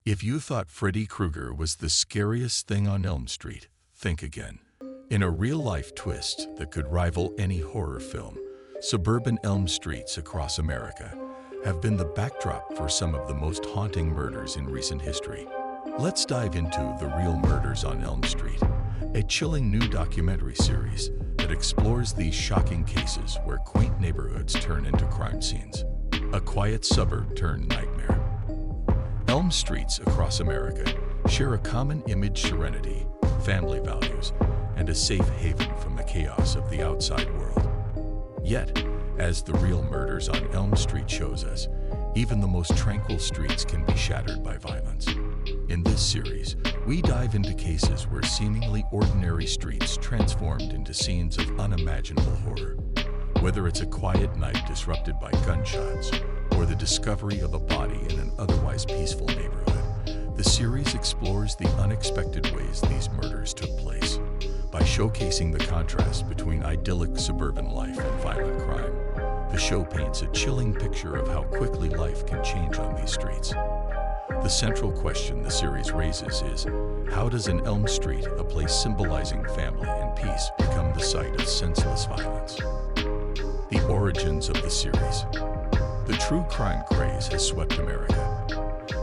If you thought Freddy Krueger was the scariest thing on Elm Street, think again. In a real-life twist that could rival any horror film, suburban Elm Streets across America have been the backdrop for some of the most haunting murders in recent history. Let's dive into The Real Murders on Elm Street, a chilling new documentary series that explores these shocking cases where quaint neighborhoods turn into crime scenes. A quiet suburb turned nightmare. Elm Streets across America share a common image: serenity, family values, and a safe haven from the chaos of the outside world. Yet, as The Real Murders on Elm Street shows us, even the most tranquil streets can be shattered by violence. In this series, we dive into cases where seemingly ordinary streets transformed into scenes of unimaginable horror. Whether it's a quiet night disrupted by gunshots or the discovery of a body in an otherwise peaceful neighborhood, the series explores the unexpected ways these murders took place. By showcasing the contrast between idyllic suburban life and violent crime, the show paints a chilling picture of how quickly life can change on these streets. The central question the series raises is, how does an Elm Street, a place symbolizing family and peace, become the site of senseless violence? The origins of the series. The true crime craze has swept America,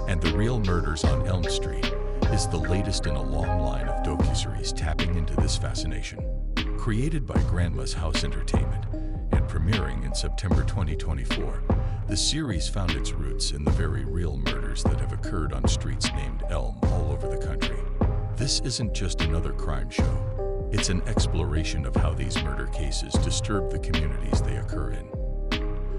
and The Real Murders on Elm Street is the latest in a long line of docuseries tapping into this fascination. Created by Grandma's House Entertainment and premiering in September 2024, the series found its roots in the very real murders that have occurred on streets named Elm all over the country. This isn't just another crime show. It's an exploration of how these murder cases disturb the communities they occur in.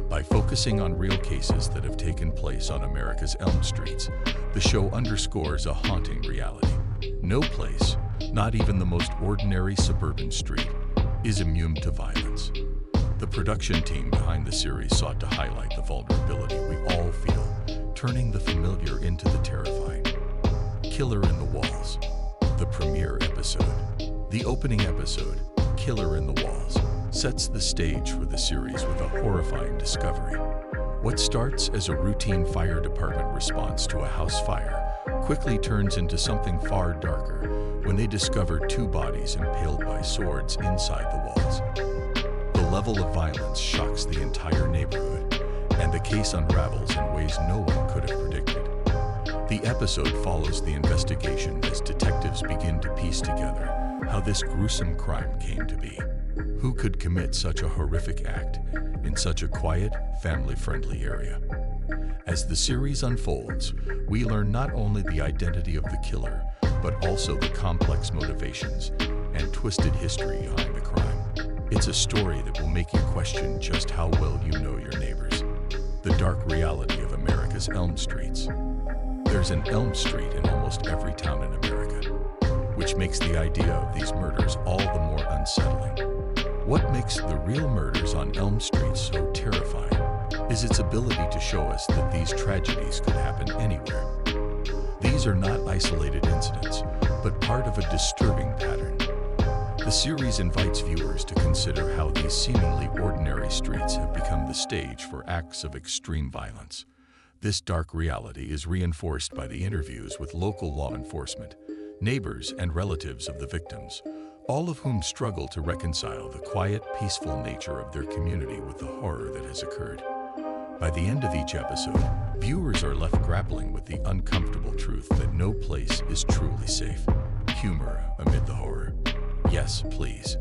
By focusing on real cases that have taken place on America's Elm Streets, the show underscores a haunting reality. No place, not even the most ordinary suburban street, is immune to violence. The production team behind the series sought to highlight the vulnerability we all feel, turning the familiar into the terrifying. Killer in the Walls. The premiere episode. The opening episode, Killer in the Walls, sets the stage for the series with a horrifying discovery. What starts as a routine fire department response to a house fire quickly turns into something far darker when they discover two bodies impaled by swords inside the walls. The level of violence shocks the entire neighborhood, and the case unravels in ways no one could have predicted. The episode follows the investigation as detectives begin to piece together how this gruesome crime came to be. Who could commit such a horrific act in such a quiet, family-friendly area? As the series unfolds, we learn not only the identity of the killer, but also the complex motivations and twisted history behind the crime. It's a story that will make you question just how well you know your neighbors. The dark reality of America's Elm Streets. There's an Elm Street in almost every town in America, which makes the idea of these murders all the more unsettling. What makes The Real Murders on Elm Street so terrifying is its ability to show us that these tragedies could happen anywhere. These are not isolated incidents, but part of a disturbing pattern. The series invites viewers to consider how these seemingly ordinary streets have become the stage for acts of extreme violence. This dark reality is reinforced by the interviews with local law enforcement, neighbors, and relatives of the victims, all of whom struggle to reconcile the quiet, peaceful nature of their community with the horror that has occurred. By the end of each episode, viewers are left grappling with the uncomfortable truth that no place is truly safe. Humor amid the horror. Yes, please.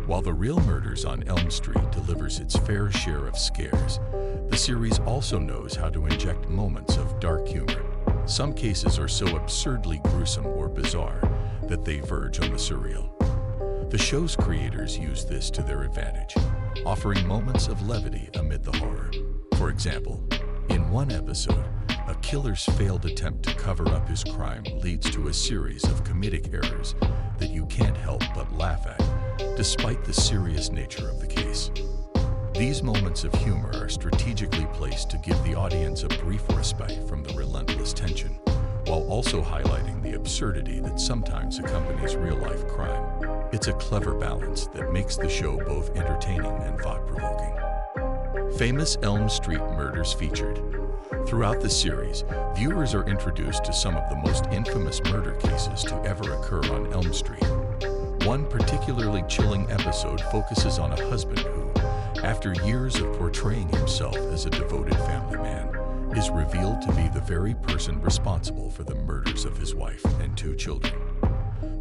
While The Real Murders on Elm Street delivers its fair share of scares, the series also knows how to inject moments of dark humor. Some cases are so absurdly gruesome or bizarre that they verge on the surreal. The show's creators use this to their advantage, offering moments of levity amid the horror. For example, in one episode, a killer's failed attempt to cover up his crime leads to a series of comedic errors that you can't help but laugh at, despite the serious nature of the case. These moments of humor are strategically placed to give the audience a brief respite from the relentless tension, while also highlighting the absurdity that sometimes accompanies real-life crime. It's a clever balance that makes the show both entertaining and thought-provoking. Famous Elm Street Murders featured. Throughout the series, viewers are introduced to some of the most infamous murder cases to ever occur on Elm Street. One particularly chilling episode focuses on a husband who, after years of portraying himself as a devoted family man, is revealed to be the very person responsible for the murders of his wife and 2 children.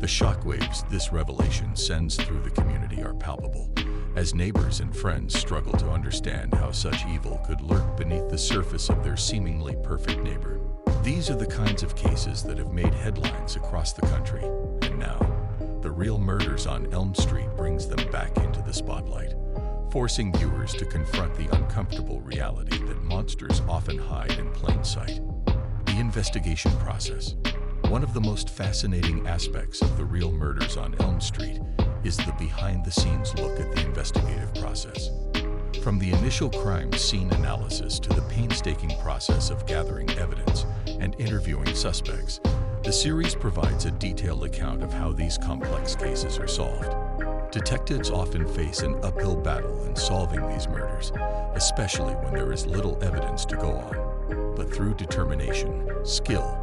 The shockwaves this revelation sends through the community are palpable, as neighbors and friends struggle to understand how such evil could lurk beneath the surface of their seemingly perfect neighbor. These are the kinds of cases that have made headlines across the country, and now, The Real Murders on Elm Street brings them back into the spotlight, forcing viewers to confront the uncomfortable reality that monsters often hide in plain sight. The investigation process. One of the most fascinating aspects of The Real Murders on Elm Street is the behind-the-scenes look at the investigative process. From the initial crime scene analysis to the painstaking process of gathering evidence and interviewing suspects, the series provides a detailed account of how these complex cases are solved. Detectives often face an uphill battle in solving these murders, especially when there is little evidence to go on. But through determination, skill,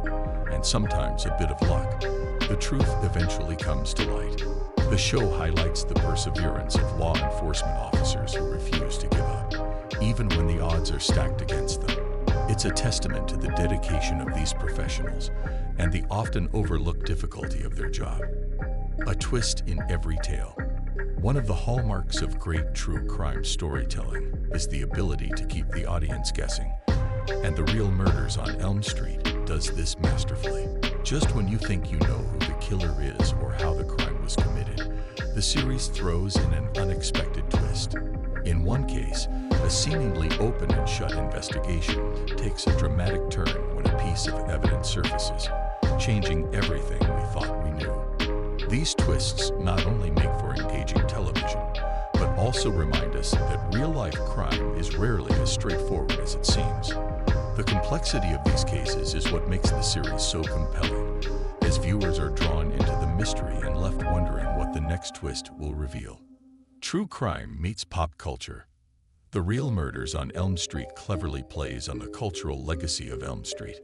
and sometimes a bit of luck, the truth eventually comes to light. The show highlights the perseverance of law enforcement officers who refuse to give up, even when the odds are stacked against them. It's a testament to the dedication of these professionals and the often overlooked difficulty of their job. A twist in every tale. One of the hallmarks of great true crime storytelling is the ability to keep the audience guessing, and The Real Murders on Elm Street does this masterfully. Just when you think you know who the killer is or how the crime was committed, the series throws in an unexpected twist. In one case, a seemingly open and shut investigation takes a dramatic turn when a piece of evidence surfaces, changing everything we thought we knew. These twists not only make for engaging television, but also remind us that real-life crime is rarely as straightforward as it seems. The complexity of these cases is what makes the series so compelling, as viewers are drawn into the mystery and left wondering what the next twist will reveal. True crime meets pop culture. The Real Murders on Elm Street cleverly plays on the cultural legacy of Elm Street,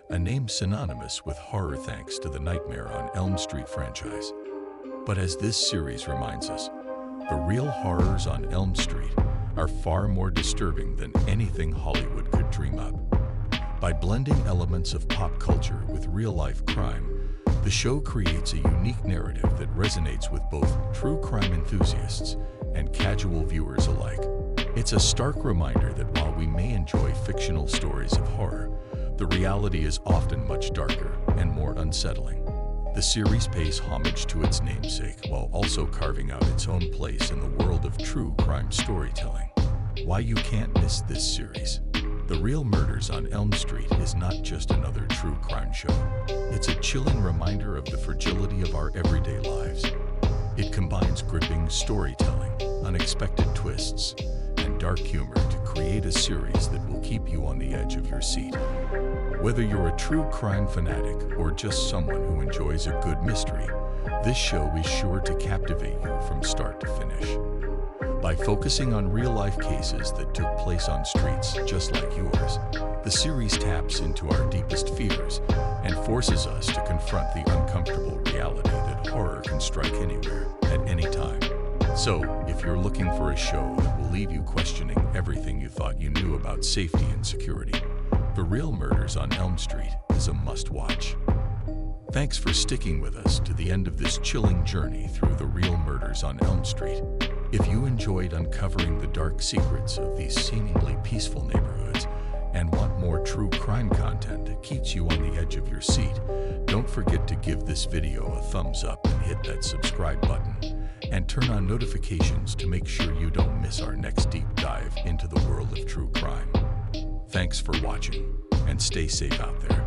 a name synonymous with horror thanks to the Nightmare on Elm Street franchise. But as this series reminds us, the real horrors on Elm Street are far more disturbing than anything Hollywood could dream up. By blending elements of pop culture with real-life crime, the show creates a unique narrative that resonates with both true crime enthusiasts and casual viewers alike. It's a stark reminder that while we may enjoy fictional stories of horror, the reality is often much darker and more unsettling. The series pays homage to its namesake while also carving out its own place in the world of true crime storytelling. Why you can't miss this series. The Real Murders on Elm Street is not just another true crime show. It's a chilling reminder of the fragility of our everyday lives. It combines gripping storytelling, unexpected twists, and dark humor to create a series that will keep you on the edge of your seat. Whether you're a true crime fanatic or just someone who enjoys a good mystery, this show is sure to captivate you from start to finish. By focusing on real-life cases that took place on streets just like yours, the series taps into our deepest fears and forces us to confront the uncomfortable reality that horror can strike anywhere, at any time. So, if you're looking for a show that will leave you questioning everything you thought you knew about safety and security, The Real Murders on Elm Street is a must-watch. Thanks for sticking with us to the end of this chilling journey through The Real Murders on Elm Street. If you enjoyed uncovering the dark secrets of these seemingly peaceful neighborhoods and want more true crime content that keeps you on the edge of your seat, don't forget to give this video a thumbs up and hit that subscribe button, and turn on notifications to make sure you don't miss our next deep dive into the world of true crime. Thanks for watching, and stay safe out there.